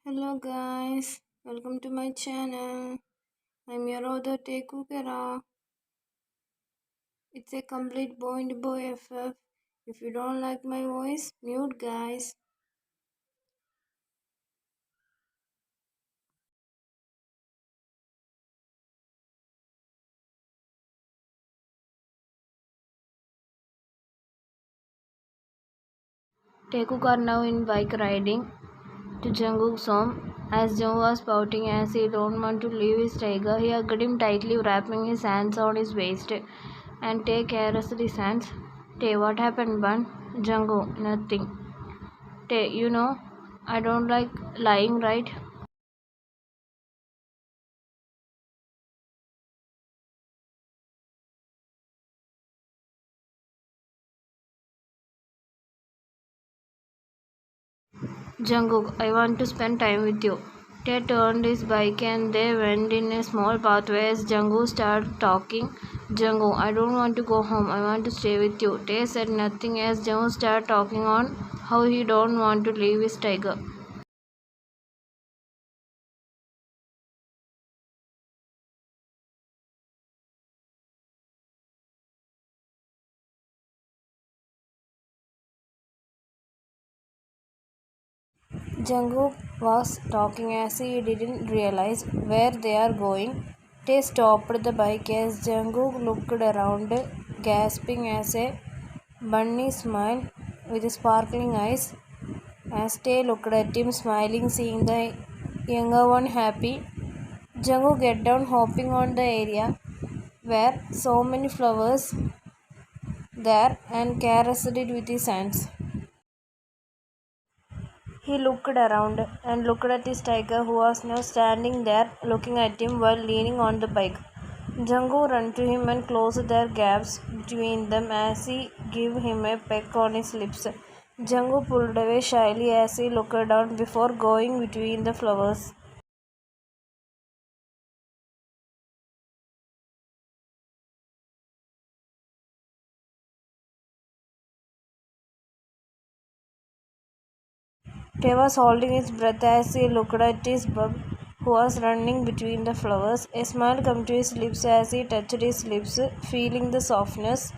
Hello guys, welcome to my channel. I'm your other Taekook. It's a complete boy and boy FF. If you don't like my voice, mute guys. Taekook are now in bike riding to Jungkook's home. As Jung was pouting as he don't want to leave his tiger, he hugged him tightly, wrapping his hands on his waist and Tae caressed his hands. Tae, what happened, Bun? Jungkook, nothing. Tae, I don't like lying, right? Jungkook, I want to spend time with you. Tae turned his bike and they went in a small pathway as Jungkook started talking. Jungkook, I don't want to go home. I want to stay with you. Tae said nothing as Jungkook started talking on how he don't want to leave his tiger. Jungkook was talking as he didn't realize where they are going. They stopped the bike as Jungkook looked around, gasping as a bunny smiled with sparkling eyes. As they looked at him, smiling, seeing the younger one happy, Jungkook get down, hopping on the area where so many flowers there, and caressed it with his hands. He looked around and looked at his tiger, who was now standing there looking at him while leaning on the bike. Jungkook ran to him and closed their gaps between them as he gave him a peck on his lips. Jungkook pulled away shyly as he looked down before going between the flowers. Tay was holding his breath as he looked at his bub, who was running between the flowers. A smile came to his lips as he touched his lips, feeling the softness.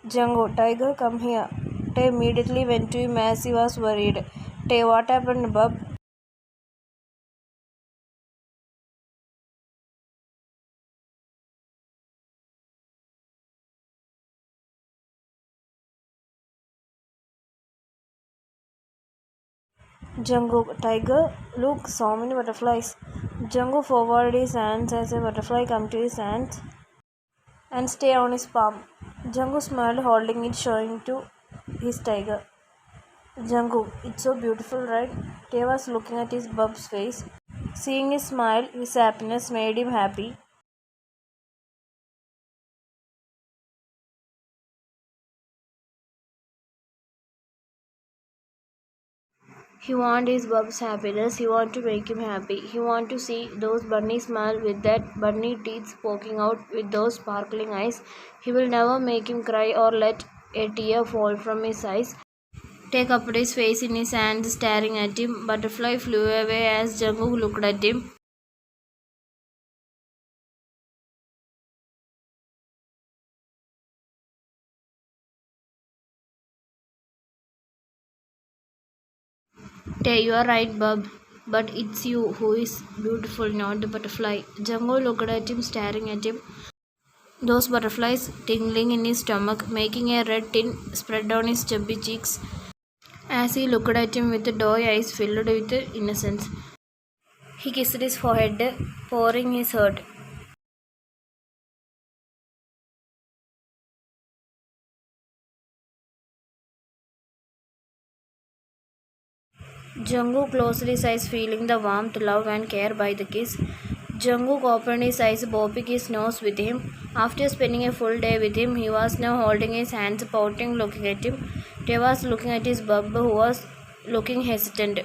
Django, Tiger, come here. Tay immediately went to him as he was worried. Tay, what happened, bub? Jungkook, Tiger, look, so many butterflies. Jungkook forwarded his hands as a butterfly came to his hands and stay on his palm. Jungkook smiled, holding it, showing to his tiger. Jungkook, it's so beautiful, right? Tay was looking at his bub's face. Seeing his smile, his happiness made him happy. He want his bub's happiness. He want to make him happy. He want to see those bunny smile with that bunny teeth poking out with those sparkling eyes. He will never make him cry or let a tear fall from his eyes. Take up his face in his hands, staring at him. Butterfly flew away as Jungkook looked at him. Tay, you are right, bub. But it's you who is beautiful, not the butterfly. Jungkook looked at him, staring at him. Those butterflies tingling in his stomach, making a red tint spread down his chubby cheeks as he looked at him with doe eyes filled with innocence. He kissed his forehead, pouring his heart. Jungkook closed his eyes, feeling the warmth, love, and care by the kiss. Jungkook opened his eyes, bopping his nose with him. After spending a full day with him, he was now holding his hands, pouting, looking at him. They was looking at his bub, who was looking hesitant.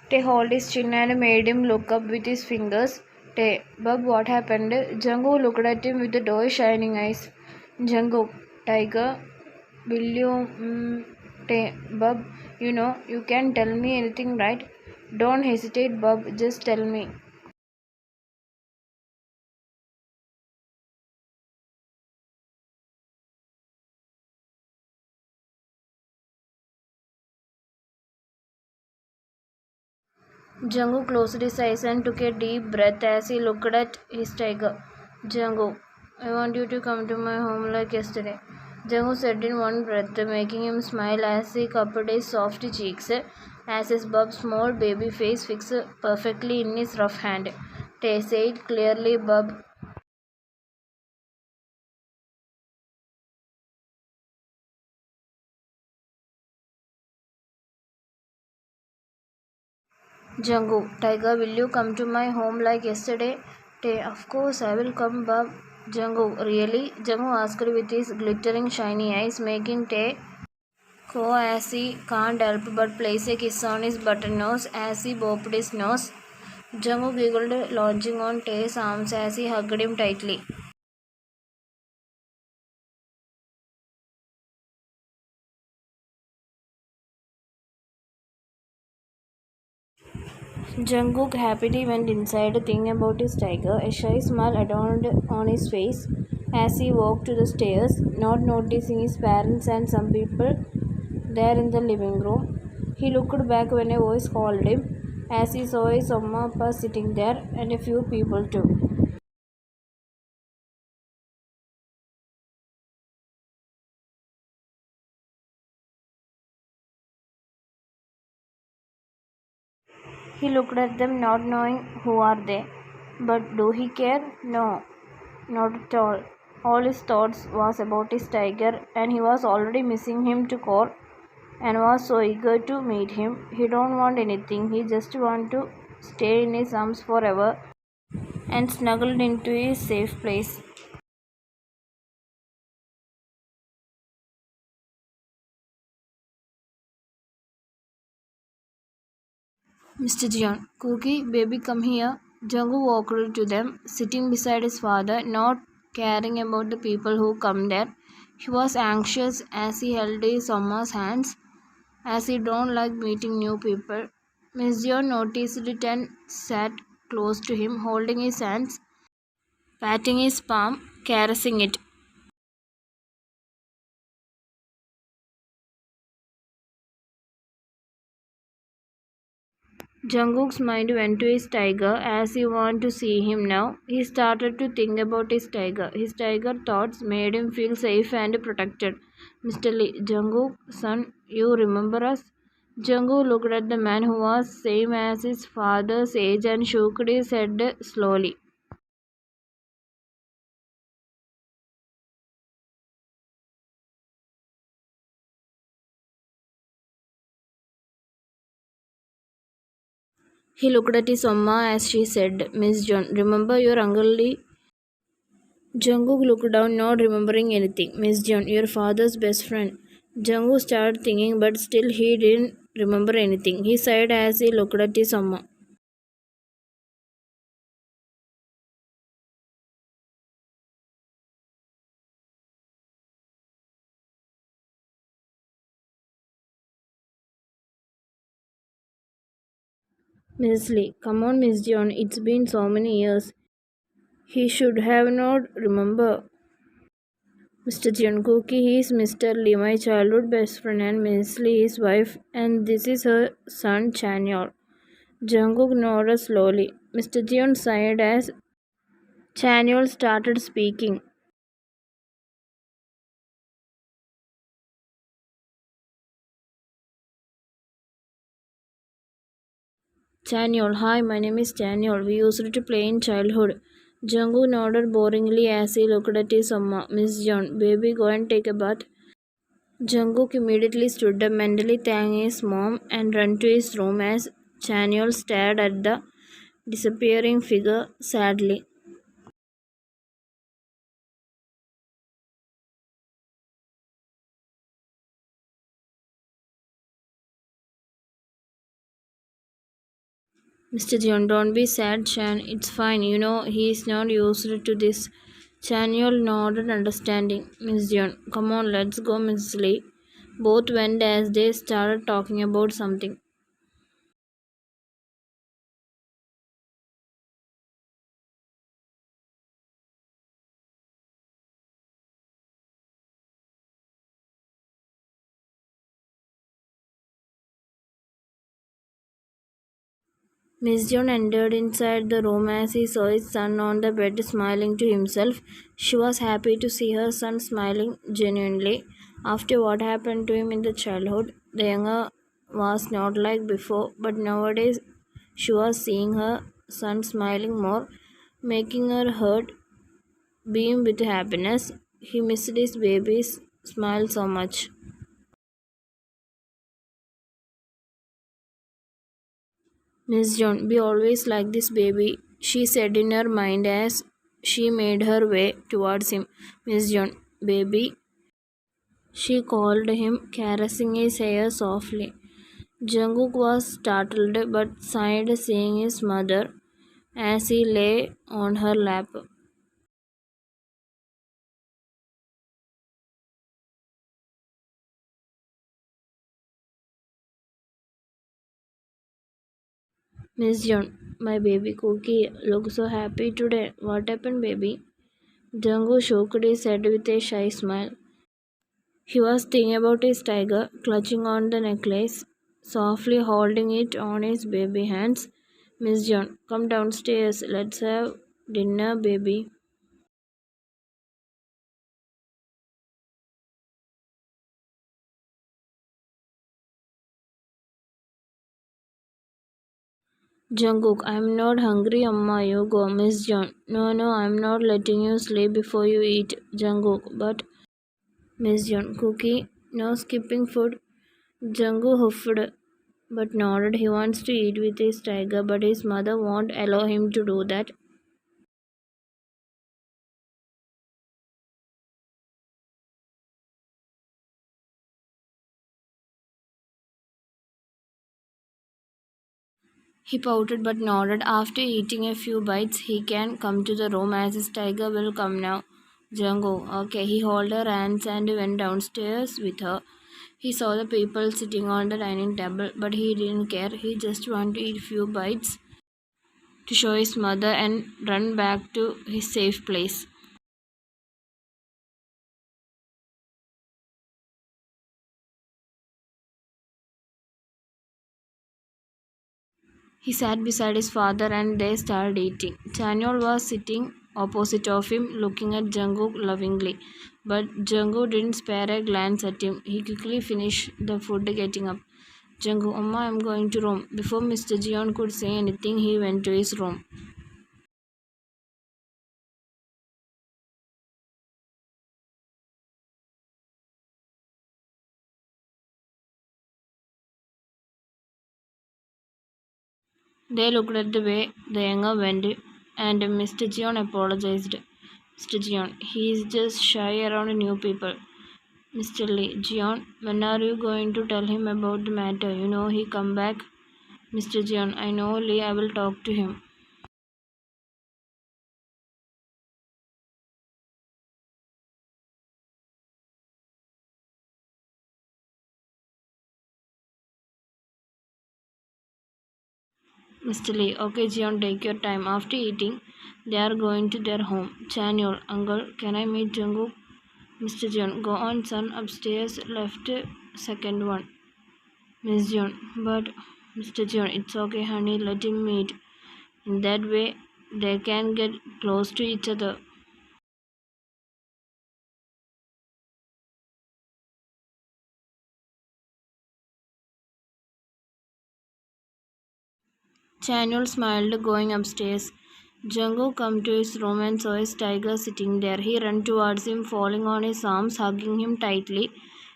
Tae held his chin and made him look up with his fingers. Tae, Bub, what happened? Jungkook looked at him with the doe shining eyes. Jungkook, Tiger, will you, Tae, Bub, you can tell me anything, right? Don't hesitate, Bub, just tell me. Jungkook closed his eyes and took a deep breath as he looked at his tiger. Jungkook, I want you to come to my home like yesterday. Jungkook said in one breath, making him smile as he cupped his soft cheeks, as his Bub's small baby face fixed perfectly in his rough hand. Tay said clearly, Bub. Jungkook, Tiger, will you come to my home like yesterday? Tay, of course I will come, Bub. Jungkook, really? Jungkook asked with his glittering shiny eyes, making Tay go as he can't help but place a kiss on his button nose as he bopped his nose. Jungkook giggled, launching on Tae's arms as he hugged him tightly. Jungkook happily went inside, thinking about his tiger. A shy smile adorned on his face as he walked to the stairs, not noticing his parents and some people there in the living room. He looked back when a voice called him, as he saw his Amma sitting there and a few people too. He looked at them, not knowing who are they. But do he care? No, not at all. All his thoughts was about his tiger, and he was already missing him to core, and was so eager to meet him. He don't want anything. He just want to stay in his arms forever and snuggled into his safe place. Mr. Jian, Cookie, baby, come here. Jungkook walked to them, sitting beside his father, not caring about the people who come there. He was anxious as he held his Somma's hands, as he don't like meeting new people. Miss Jian noticed it and sat close to him, holding his hands, patting his palm, caressing it. Jungkook's mind went to his tiger as he wanted to see him now. He started to think about his tiger. His tiger thoughts made him feel safe and protected. Mr. Lee, Jungkook, son, you remember us? Jungkook looked at the man who was same as his father's age and shook his head slowly. He looked at his Amma as she said, Miss John, remember your Uncle Lee? Jungkook looked down, not remembering anything. Miss John, your father's best friend. Jungkook started thinking, but still he didn't remember anything. He sighed as he looked at his Amma. Miss Lee, come on, Miss John, it's been so many years. He should have not remember. Mr. Jungkook, he is Mr. Lee, my childhood best friend, and Miss Lee, his wife, and this is her son Chanyeol. Jungkook nodded slowly. Mr. Jeon sighed as Chanyeol started speaking. Chanyeol, hi, my name is Chanyeol. We used to play in childhood. Jungkook nodded boringly as he looked at his Amma. Miss Jeon, baby, go and take a bath. Jungkook immediately stood up, mentally thanking his mom, and ran to his room as Chanyeol stared at the disappearing figure sadly. Mr. John, don't be sad, Chan. It's fine. You know, he is not used to this. Chaniol nodded understanding. Miss John, come on, let's go, Miss Lee. Both went as they started talking about something. Miss John entered inside the room as he saw his son on the bed smiling to himself. She was happy to see her son smiling genuinely. After what happened to him in the childhood, the younger was not like before, but nowadays she was seeing her son smiling more, making her heart beam with happiness. He missed his baby's smile so much. Miss John, be always like this, baby, she said in her mind as she made her way towards him. Miss John, baby, she called him, caressing his hair softly. Jungkook was startled but sighed, seeing his mother as he lay on her lap. Miss John, my baby Cookie looks so happy today. What happened, baby? Jungkook shook his head with a shy smile. He was thinking about his tiger, clutching on the necklace, softly holding it on his baby hands. Miss John, come downstairs. Let's have dinner, baby. Jungkook, I'm not hungry, Amma. You go. Miss John, no, no, I'm not letting you sleep before you eat. Jungkook, but Miss John, Cookie, no skipping food. Jungkook huffed but nodded. He wants to eat with his tiger, but his mother won't allow him to do that. He pouted but nodded. After eating a few bites, he can come to the room as his tiger will come now. Django, okay. He held her hands and went downstairs with her. He saw the people sitting on the dining table, but he didn't care. He just wanted to eat few bites to show his mother and run back to his safe place. He sat beside his father and they started eating. Chanyol was sitting opposite of him, looking at Jungkook lovingly. But Jungkook didn't spare a glance at him. He quickly finished the food, getting up. Jungkook, Amma, I'm going to room. Before Mr. Jeon could say anything, he went to his room. They looked at the way the younger went, and Mr. Jeon apologized. Mr. Jeon, he is just shy around new people. Mr. Lee, Jeon, when are you going to tell him about the matter? You know he come back. Mr. Jeon, I know Lee, I will talk to him. Mr. Lee, okay, Jeon, take your time. After eating, they are going to their home. Chanyol, uncle, can I meet Jungkook? Mr. Jeon, go on, son, upstairs, left, second one. Miss Jeon, but Mr. Jeon, it's okay, honey, let him meet. In that way, they can get close to each other. Chanyeol smiled, going upstairs. Jungkook came to his room and saw his tiger sitting there. He ran towards him, falling on his arms, hugging him tightly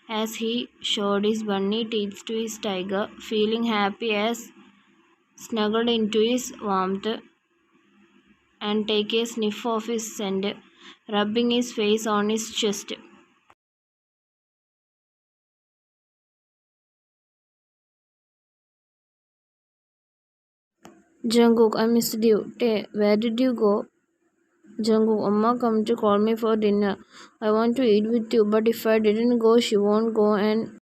as he showed his bunny teeth to his tiger, feeling happy as snuggled into his warmth and take a sniff of his scent, rubbing his face on his chest. Jungkook, I missed you. Tae, where did you go? Jungkook, Amma come to call me for dinner. I want to eat with you, but if I didn't go, she won't go and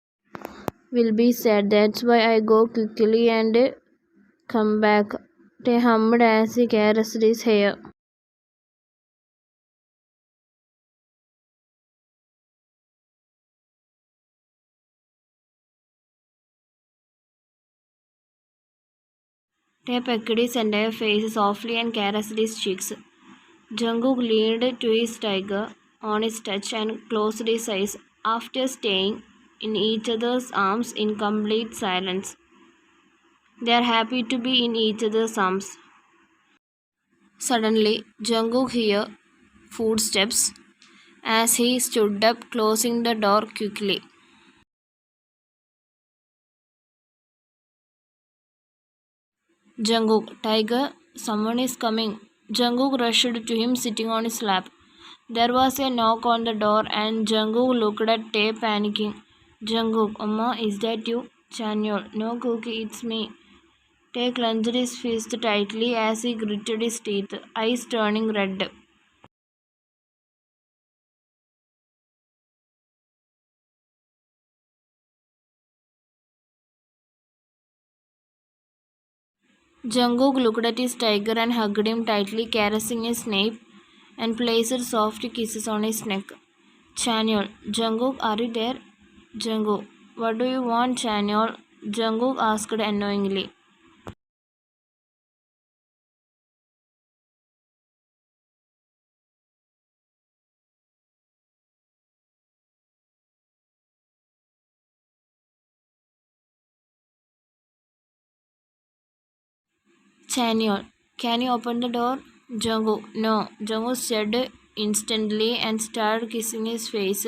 will be sad. That's why I go quickly and come back. Tae hummed as he caressed his hair. Tae pecked his entire face softly and caressed his cheeks. Jungkook leaned to his tiger on his touch and closed his eyes after staying in each other's arms in complete silence. They are happy to be in each other's arms. Suddenly, Jungkook heard footsteps as he stood up, closing the door quickly. Jungkook, Tiger, someone is coming. Jungkook rushed to him, sitting on his lap. There was a knock on the door, and Jungkook looked at Tae, panicking. Jungkook, Amma, is that you? Chanyeol, no, Cookie, it's me. Tae clenched his fist tightly as he gritted his teeth, eyes turning red. Jungkook looked at his tiger and hugged him tightly, caressing his nape and placed soft kisses on his neck. Chanyeol, Jungkook, are you there? Jungkook, what do you want, Chanyeol? Jungkook asked annoyingly. Chanyeol, can you open the door? Jungkook, no. Jungkook said instantly and started kissing his face,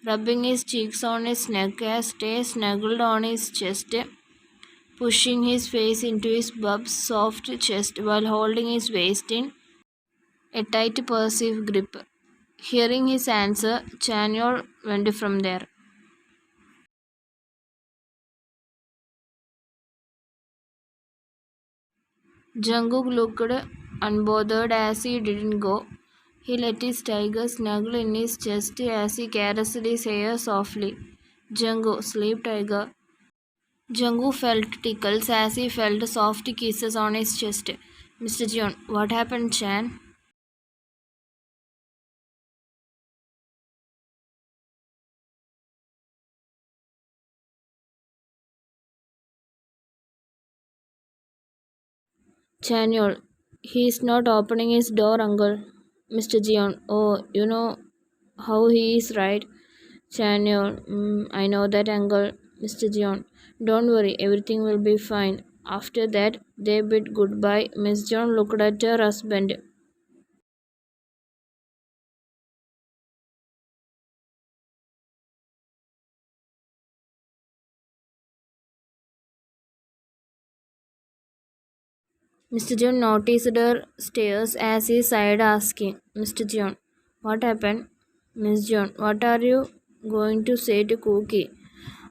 rubbing his cheeks on his neck as Tae snuggled on his chest, pushing his face into his bub's soft chest while holding his waist in a tight, perceived grip. Hearing his answer, Chanyeol went from there. Jungkook looked unbothered as he didn't go. He let his tiger snuggle in his chest as he caressed his hair softly. Jungkook, sleep tiger. Jungkook felt tickles as he felt soft kisses on his chest. Mr. Jeon, what happened, Chan? Chanyeol, he is not opening his door, uncle. Mr. Jeon, oh, you know how he is, right? Chanyeol, I know that, uncle. Mr. Jeon, don't worry, everything will be fine. After that, they bid goodbye. Miss John looked at her husband. Mr. John noticed her stares as he sighed, asking, Mr. John, what happened? Miss John, what are you going to say to Cookie?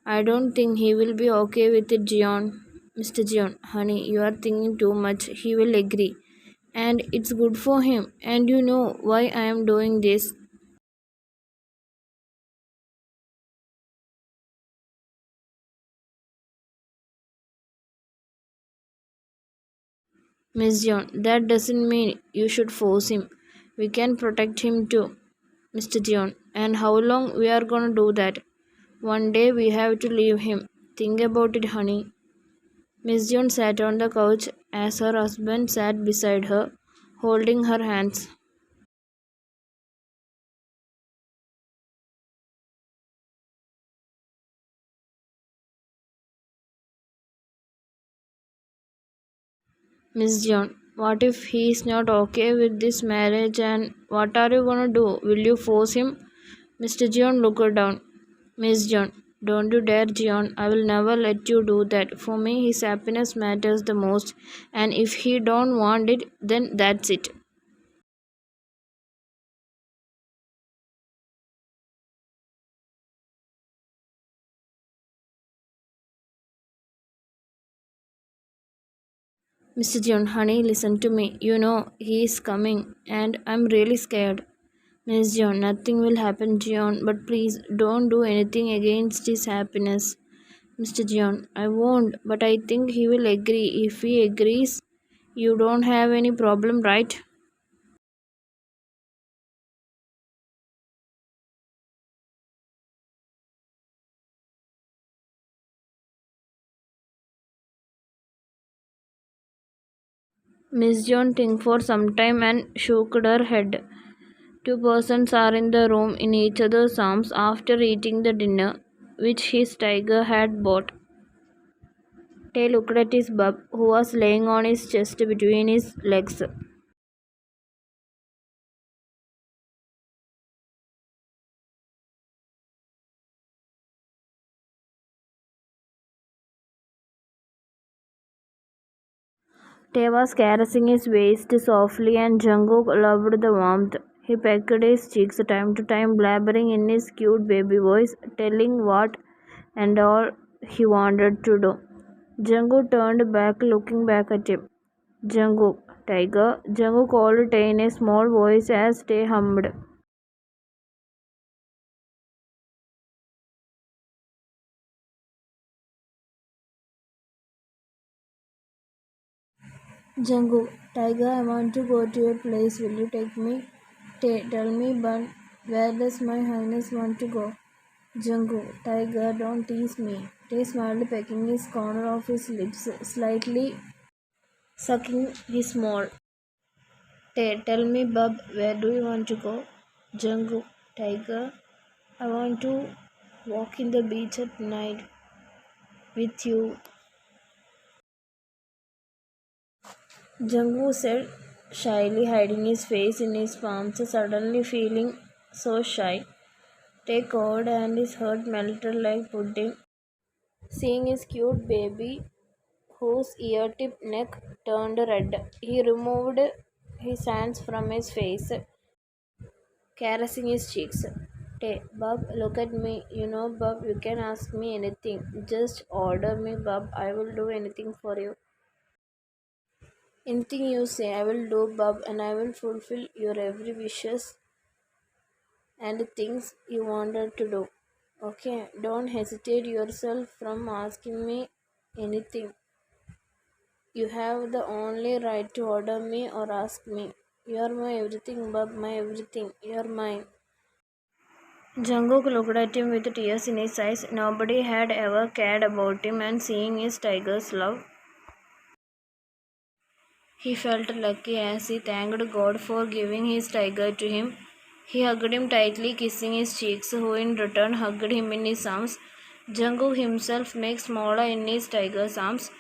I don't think he will be okay with it, John. Mr. John, honey, you are thinking too much. He will agree. And it's good for him. And you know why I am doing this. Miss John, that doesn't mean you should force him. We can protect him too, Mr. John. And how long we are gonna do that? One day we have to leave him. Think about it, honey. Miss John sat on the couch as her husband sat beside her, holding her hands. Miss John, what if he is not okay with this marriage and what are you gonna do? Will you force him? Mr. John looked down. Miss John, don't you dare, John. I will never let you do that. For me, his happiness matters the most, and if he don't want it, then that's it. Mr. John, honey, listen to me. You know he is coming, and I'm really scared. Miss John, nothing will happen, John, but please don't do anything against his happiness. Mr. John, I won't, but I think he will agree. If he agrees, you don't have any problem, right? Miss John think for some time and shook her head. Two persons are in the room in each other's arms after eating the dinner which his tiger had bought. Tay looked at his bub, who was laying on his chest between his legs. Tay was caressing his waist softly, and Jungkook loved the warmth. He pecked his cheeks time to time, blabbering in his cute baby voice, telling what and all he wanted to do. Jungkook turned back, looking back at him. Jungkook, Tiger. Jungkook called Tay in a small voice as Tay hummed. Jungkook, Tiger, I want to go to a place. Will you take me? Tell me, but where does my highness want to go? Jungkook, Tiger, don't tease me. Tay smiled, pecking his corner of his lips, slightly sucking his small. Tay, tell me, bub, where do you want to go? Jungkook, Tiger, I want to walk in the beach at night with you. Jungkook said shyly, hiding his face in his palms, suddenly feeling so shy. Tay covered and his heart melted like pudding. Seeing his cute baby, whose ear-tip neck turned red, he removed his hands from his face, caressing his cheeks. Tay, bub, look at me. You know, bub, you can ask me anything. Just order me, bub. I will do anything for you. Anything you say, I will do, bub, and I will fulfill your every wishes and things you wanted to do. Okay, don't hesitate yourself from asking me anything. You have the only right to order me or ask me. You are my everything, bub, my everything. You are mine. Jungkook looked at him with tears in his eyes. Nobody had ever cared about him, and seeing his tiger's love, he felt lucky as he thanked God for giving his tiger to him. He hugged him tightly, kissing his cheeks, who in return hugged him in his arms. Jungkook himself made smaller in his tiger's arms.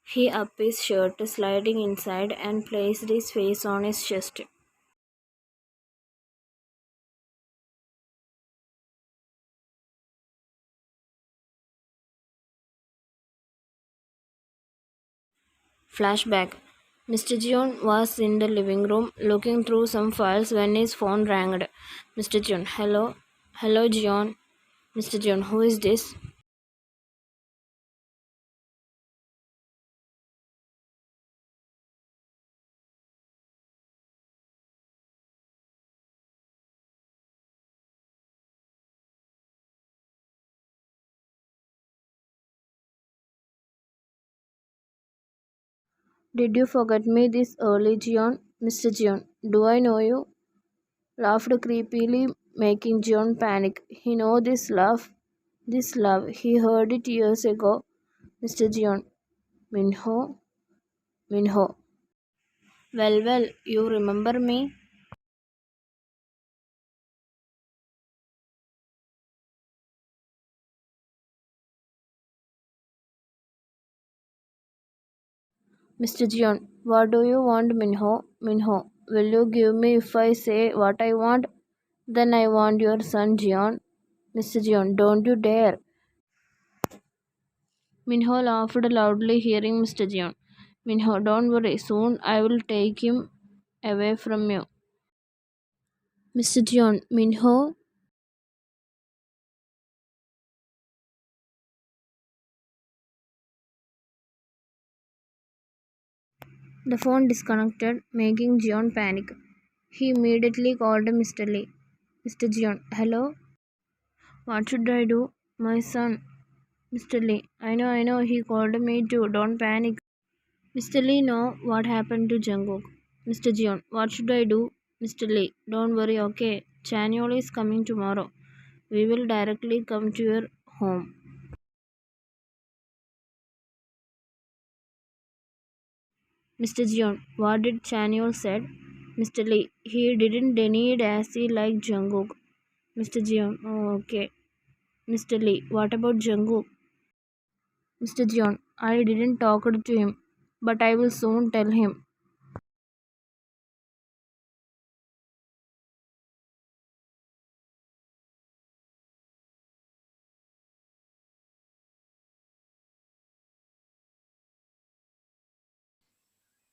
He up his shirt, sliding inside, and placed his face on his chest. Flashback. Mr. Jeon was in the living room looking through some files when his phone rang. Mr. Jeon, hello? Hello, Jeon. Mr. Jeon, who is this? Did you forget me this early, Jeon? Mr. Jeon, do I know you? Laughed creepily, making Jeon panic. He know this laugh, this love. He heard it years ago. Mr. Jeon, Minho, Minho. Well, you remember me? Mr. Jeon, what do you want, Minho? Minho, will you give me if I say what I want? Then I want your son, Jeon. Mr. Jeon, don't you dare. Minho laughed loudly, hearing Mr. Jeon. Minho, don't worry, soon I will take him away from you. Mr. Jeon, Minho, The phone disconnected, making John panic. He immediately called Mr. Lee. Mr. John, hello? What should I do? My son. Mr. Lee, I know, he called me too. Don't panic. Mr. Lee, know what happened to Jungkook. Mr. Jeon, what should I do? Mr. Lee, don't worry, okay. Chanyeol is coming tomorrow. We will directly come to your home. Mr. Jeon, what did Chanyeol said? Mr. Lee, he didn't need AC like Jungkook. Mr. Jeon, oh, okay. Mr. Lee, what about Jungkook? Mr. Jeon, I didn't talk to him, but I will soon tell him.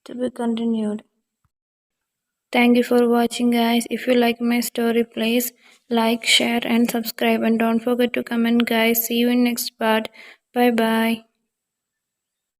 To be continued. Thank you for watching, guys. If you like my story, please like, share and subscribe, and don't forget to comment, guys. See you in next part. Bye bye.